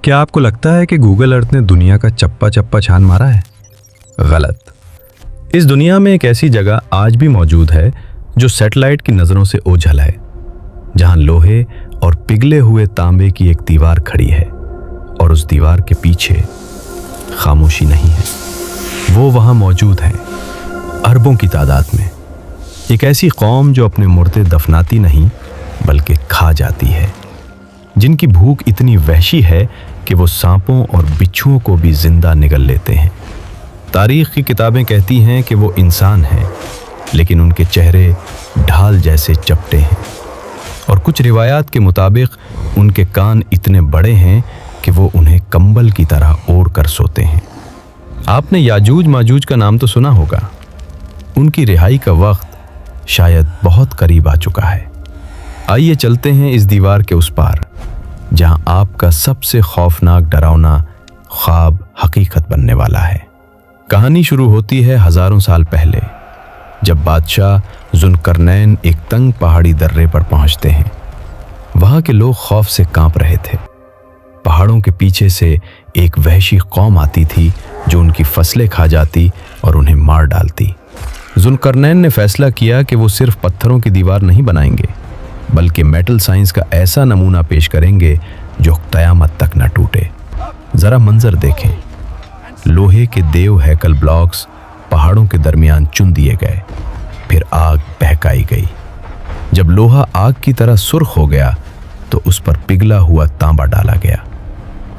क्या आपको लगता है कि गूगल अर्थ ने दुनिया का चप्पा चप्पा छान मारा है? गलत। इस दुनिया में एक ऐसी जगह आज भी मौजूद है जो सैटेलाइट की नज़रों से ओझल है, जहां लोहे और पिघले हुए तांबे की एक दीवार खड़ी है और उस दीवार के पीछे खामोशी नहीं है। वो वहां मौजूद है, अरबों की तादाद में। एक ऐसी कौम जो अपने मुर्दे दफनाती नहीं बल्कि खा जाती है, जिनकी भूख इतनी वहशी है कि वो सांपों और बिच्छुओं को भी जिंदा निगल लेते हैं। तारीख की किताबें कहती हैं कि वो इंसान हैं, लेकिन उनके चेहरे ढाल जैसे चपटे हैं, और कुछ रिवायात के मुताबिक उनके कान इतने बड़े हैं कि वो उन्हें कंबल की तरह ओढ़ कर सोते हैं। आपने याजूज माजूज का नाम तो सुना होगा। उनकी रिहाई का वक्त शायद बहुत करीब आ चुका है। आइए चलते हैं इस दीवार के उस पार, जहां आपका सबसे खौफनाक डरावना ख्वाब हकीकत बनने वाला है। कहानी शुरू होती है हजारों साल पहले, जब बादशाह जुल्करनैन एक तंग पहाड़ी दर्रे पर पहुंचते हैं। वहां के लोग खौफ से कांप रहे थे। पहाड़ों के पीछे से एक वहशी कौम आती थी जो उनकी फसलें खा जाती और उन्हें मार डालती। जुल्करनैन ने फैसला किया कि वो सिर्फ पत्थरों की दीवार नहीं बनाएंगे, बल्कि मेटल साइंस का ऐसा नमूना पेश करेंगे जो क़यामत तक न टूटे। ज़रा मंजर देखें। लोहे के देव हैकल ब्लॉक्स पहाड़ों के दरमियान चुन दिए गए, फिर आग बहकाई गई। जब लोहा आग की तरह सुर्ख हो गया तो उस पर पिघला हुआ तांबा डाला गया।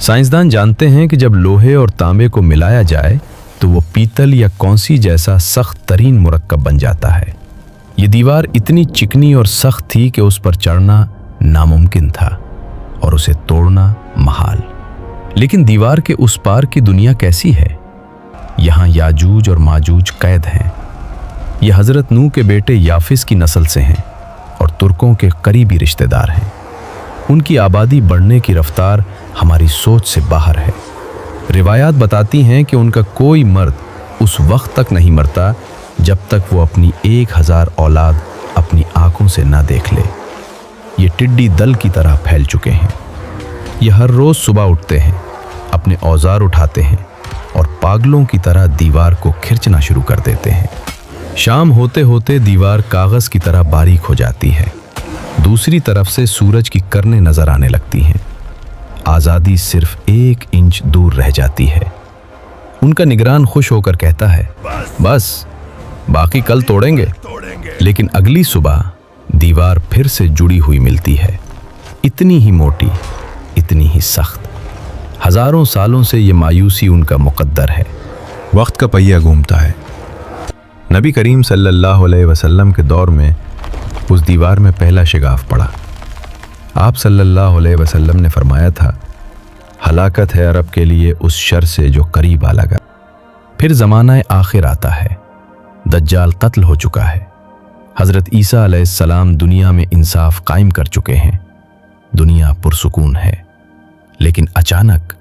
साइंसदान जानते हैं कि जब लोहे और तांबे को मिलाया जाए तो वो पीतल या कौंसी जैसा सख्त तरीन मुरक्कब बन जाता है। ये दीवार इतनी चिकनी और सख्त थी कि उस पर चढ़ना नामुमकिन था और उसे तोड़ना महाल। लेकिन दीवार के उस पार की दुनिया कैसी है? यहाँ याजूज और माजूज कैद हैं। ये हज़रत नूह के बेटे याफिस की नस्ल से हैं और तुर्कों के करीबी रिश्तेदार हैं। उनकी आबादी बढ़ने की रफ्तार हमारी सोच से बाहर है। रिवायात बताती हैं कि उनका कोई मर्द उस वक्त तक नहीं मरता जब तक वो अपनी 1000 औलाद अपनी आंखों से ना देख ले। ये टिड्डी दल की तरह फैल चुके हैं। ये हर रोज़ सुबह उठते हैं, अपने औजार उठाते हैं और पागलों की तरह दीवार को खिंचना शुरू कर देते हैं। शाम होते होते दीवार कागज़ की तरह बारीक हो जाती है। दूसरी तरफ से सूरज की किरणें नजर आने लगती हैं। आज़ादी सिर्फ 1 इंच दूर रह जाती है। उनका निगरान खुश होकर कहता है, बस बाकी कल तोड़ेंगे। लेकिन अगली सुबह दीवार फिर से जुड़ी हुई मिलती है, इतनी ही मोटी, इतनी ही सख्त। हजारों सालों से ये मायूसी उनका मुकद्दर है। वक्त का पहिया घूमता है। नबी करीम सल्लल्लाहु अलैहि वसल्लम के दौर में उस दीवार में पहला शिगाफ पड़ा। आप सल्लल्लाहु अलैहि वसल्लम ने फरमाया था, हलाकत है अरब के लिए उस शर से जो करीब आ लगा। फिर ज़माना आखिर आता है। दज्जाल कत्ल हो चुका है। हज़रत ईसा अलैहिस्सलाम दुनिया में इंसाफ कायम कर चुके हैं। दुनिया पुरसुकून है। लेकिन अचानक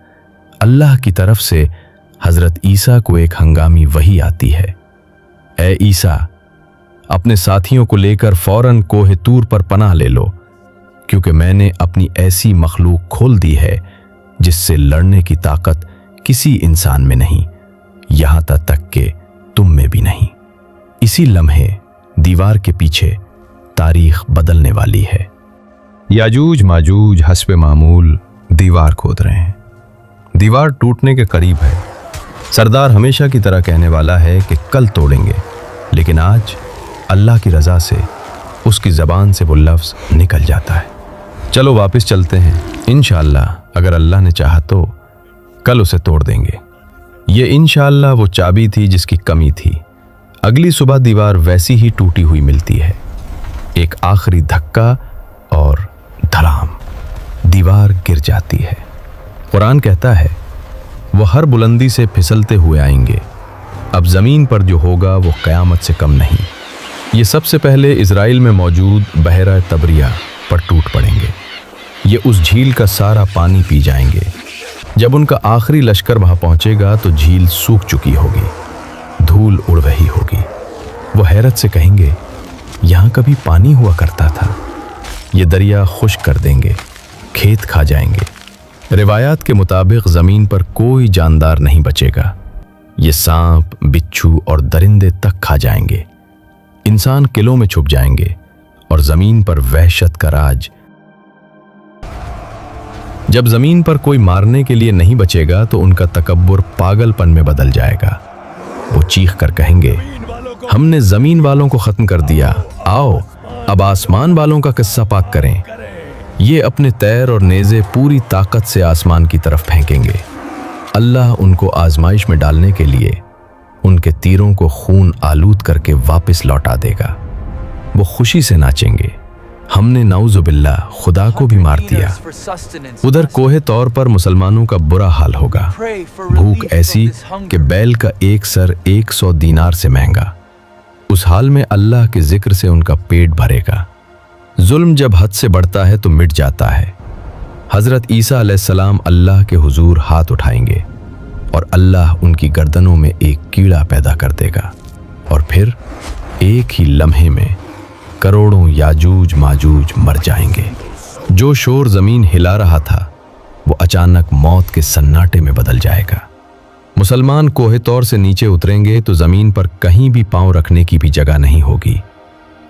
अल्लाह की तरफ से हज़रत ईसा को एक हंगामी वही आती है, ए ईसा, अपने साथियों को लेकर फौरन कोहे तूर पर पनाह ले लो, क्योंकि मैंने अपनी ऐसी मखलूक खोल दी है जिससे लड़ने की ताकत किसी इंसान में नहीं, यहाँ तक कि तुम में भी नहीं। इसी लम्हे दीवार के पीछे तारीख बदलने वाली है। याजूज माजूज हस्बे मामूल दीवार खोद रहे हैं। दीवार टूटने के करीब है। सरदार हमेशा की तरह कहने वाला है कि कल तोड़ेंगे, लेकिन आज अल्लाह की रज़ा से उसकी ज़बान से वो लफ्ज़ निकल जाता है। चलो वापस चलते हैं। इंशाअल्लाह अगर अल्लाह ने चाहा तो कल उसे तोड़ देंगे। ये इंशाअल्लाह वो चाबी थी जिसकी कमी थी। अगली सुबह दीवार वैसी ही टूटी हुई मिलती है। एक आखिरी धक्का और धड़ाम, दीवार गिर जाती है। कुरान कहता है, वो हर बुलंदी से फिसलते हुए आएंगे। अब ज़मीन पर जो होगा वो क़यामत से कम नहीं। ये सबसे पहले इज़राइल में मौजूद बहरा तबरिया पर टूट पड़ेंगे। ये उस झील का सारा पानी पी जाएंगे। जब उनका आखिरी लश्कर वहाँ पहुँचेगा तो झील सूख चुकी होगी, धूल उड़ रही होगी। वो हैरत से कहेंगे, यहाँ कभी पानी हुआ करता था। ये दरिया खुश्क कर देंगे, खेत खा जाएंगे, روایات کے مطابق زمین پر کوئی جاندار نہیں بچے گا، یہ سانپ، بچھو اور درندے تک کھا جائیں گے۔ انسان قلعوں میں چھپ جائیں گے اور زمین پر وحشت کا راج۔ جب زمین پر کوئی مارنے کے لیے نہیں بچے گا تو ان کا تکبر پاگل پن میں بدل جائے گا۔ وہ چیخ کر کہیں گے، ہم نے زمین والوں کو ختم کر دیا، آؤ اب آسمان والوں کا قصہ پاک کریں۔ یہ اپنے تیر اور نیزے پوری طاقت سے آسمان کی طرف پھینکیں گے۔ اللہ ان کو آزمائش میں ڈالنے کے لیے ان کے تیروں کو خون آلود کر کے واپس لوٹا دے گا۔ وہ خوشی سے ناچیں گے، ہم نے نعوذ باللہ خدا کو بھی مار دیا۔ ادھر کوہ طور پر مسلمانوں کا برا حال ہوگا، بھوک ایسی کہ بیل کا ایک سر 100 دینار سے مہنگا۔ اس حال میں اللہ کے ذکر سے ان کا پیٹ بھرے گا۔ ظلم جب حد سے بڑھتا ہے تو مٹ جاتا ہے۔ حضرت عیسیٰ علیہ السلام اللہ کے حضور ہاتھ اٹھائیں گے اور اللہ ان کی گردنوں میں ایک کیڑا پیدا کر دے گا، اور پھر ایک ہی لمحے میں کروڑوں یاجوج ماجوج مر جائیں گے۔ جو شور زمین ہلا رہا تھا وہ اچانک موت کے سناٹے میں بدل جائے گا۔ مسلمان کوہ طور سے نیچے اتریں گے تو زمین پر کہیں بھی پاؤں رکھنے کی بھی جگہ نہیں ہوگی،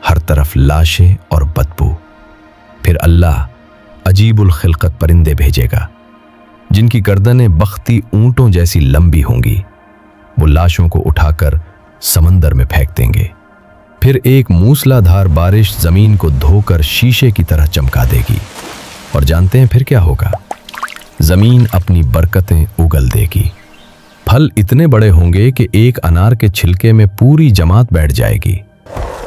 ہر طرف لاشیں اور بدبو۔ پھر اللہ عجیب الخلقت پرندے بھیجے گا جن کی گردنیں بختی اونٹوں جیسی لمبی ہوں گی۔ وہ لاشوں کو اٹھا کر سمندر میں پھینک دیں گے۔ پھر ایک موسلا دھار بارش زمین کو دھو کر شیشے کی طرح چمکا دے گی، اور جانتے ہیں پھر کیا ہوگا؟ زمین اپنی برکتیں اگل دے گی۔ پھل اتنے بڑے ہوں گے کہ ایک انار کے چھلکے میں پوری جماعت بیٹھ جائے گی،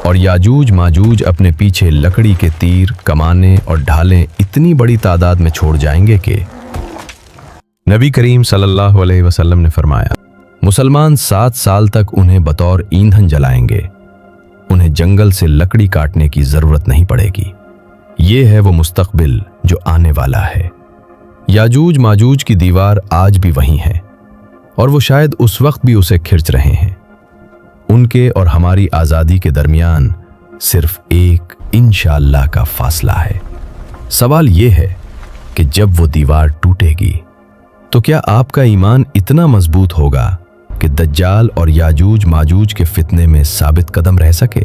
اور یاجوج ماجوج اپنے پیچھے لکڑی کے تیر، کمانیں اور ڈھالیں اتنی بڑی تعداد میں چھوڑ جائیں گے کہ نبی کریم صلی اللہ علیہ وسلم نے فرمایا، مسلمان 7 سال تک انہیں بطور ایندھن جلائیں گے، انہیں جنگل سے لکڑی کاٹنے کی ضرورت نہیں پڑے گی۔ یہ ہے وہ مستقبل جو آنے والا ہے۔ یاجوج ماجوج کی دیوار آج بھی وہیں ہے، اور وہ شاید اس وقت بھی اسے کھرچ رہے ہیں۔ ان کے اور ہماری آزادی کے درمیان صرف ایک انشاءاللہ کا فاصلہ ہے۔ سوال یہ ہے کہ جب وہ دیوار ٹوٹے گی تو کیا آپ کا ایمان اتنا مضبوط ہوگا کہ دجال اور یاجوج ماجوج کے فتنے میں ثابت قدم رہ سکے؟